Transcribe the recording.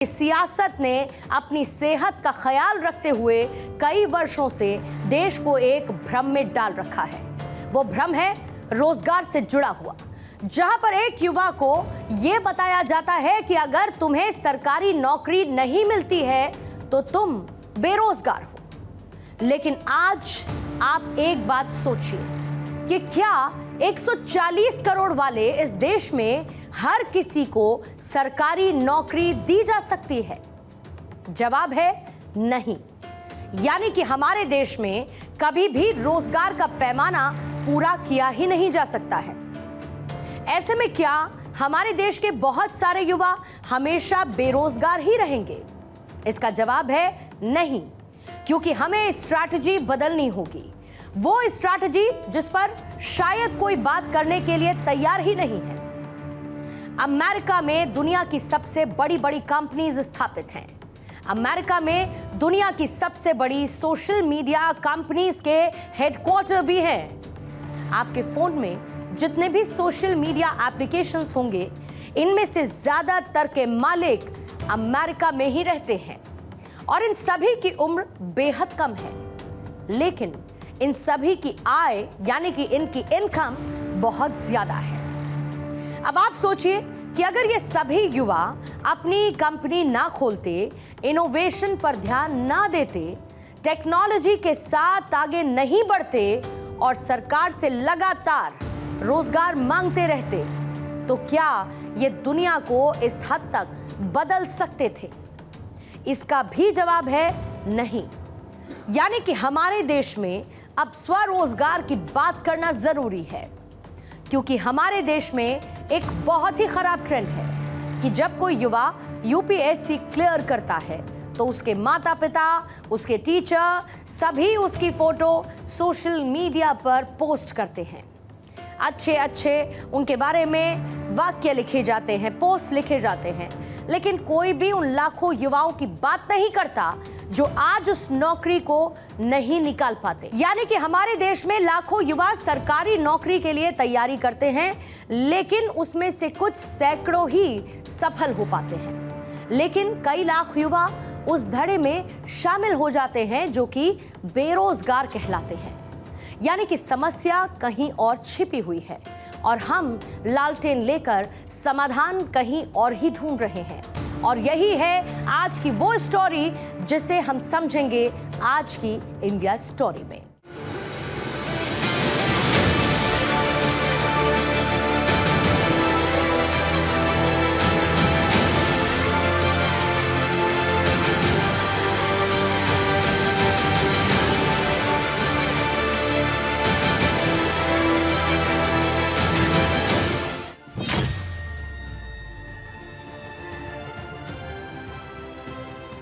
सियासत ने अपनी सेहत का ख्याल रखते हुए कई वर्षों से देश को एक भ्रम में डाल रखा है। वो भ्रम है रोजगार से जुड़ा हुआ, जहां पर एक युवा को यह बताया जाता है कि अगर तुम्हें सरकारी नौकरी नहीं मिलती है तो तुम बेरोजगार हो। लेकिन आज आप एक बात सोचिए कि क्या 140 करोड़ वाले इस देश में हर किसी को सरकारी नौकरी दी जा सकती है? जवाब है नहीं। यानी कि हमारे देश में कभी भी रोजगार का पैमाना पूरा किया ही नहीं जा सकता है। ऐसे में क्या हमारे देश के बहुत सारे युवा हमेशा बेरोजगार ही रहेंगे? इसका जवाब है नहीं, क्योंकि हमें स्ट्रैटेजी बदलनी होगी। वो स्ट्रैटेजी जिस पर शायद कोई बात करने के लिए तैयार ही नहीं है। अमेरिका में दुनिया की सबसे बड़ी बड़ी कंपनीज स्थापित हैं। अमेरिका में दुनिया की सबसे बड़ी सोशल मीडिया कंपनीज के हेडक्वार्टर भी हैं। आपके फोन में जितने भी सोशल मीडिया एप्लीकेशंस होंगे, इनमें से ज्यादातर के मालिक अमेरिका में ही रहते हैं और इन सभी की उम्र बेहद कम है। लेकिन इन सभी की आय यानी कि इनकी इनकम बहुत ज्यादा है। अब आप सोचिए कि अगर ये सभी युवा अपनी कंपनी ना खोलते, इनोवेशन पर ध्यान ना देते, टेक्नोलॉजी के साथ आगे नहीं बढ़ते और सरकार से लगातार रोजगार मांगते रहते, तो क्या ये दुनिया को इस हद तक बदल सकते थे? इसका भी जवाब है नहीं। यानी कि हमारे देश में अब स्वरोजगार की बात करना जरूरी है, क्योंकि हमारे देश में एक बहुत ही खराब ट्रेंड है कि जब कोई युवा यूपीएससी क्लियर करता है तो उसके माता पिता, उसके टीचर सभी उसकी फोटो सोशल मीडिया पर पोस्ट करते हैं। अच्छे अच्छे उनके बारे में वाक्य लिखे जाते हैं, पोस्ट लिखे जाते हैं, लेकिन कोई भी उन लाखों युवाओं की बात नहीं करता जो आज उस नौकरी को नहीं निकाल पाते। यानी कि हमारे देश में लाखों युवा सरकारी नौकरी के लिए तैयारी करते हैं, लेकिन उसमें से कुछ सैकड़ों ही सफल हो पाते हैं। लेकिन कई लाख युवा उस धड़े में शामिल हो जाते हैं जो कि बेरोजगार कहलाते हैं। यानी कि समस्या कहीं और छिपी हुई है और हम लालटेन लेकर समाधान कहीं और ही ढूंढ रहे हैं। और यही है आज की वो स्टोरी जिसे हम समझेंगे आज की इंडिया स्टोरी में।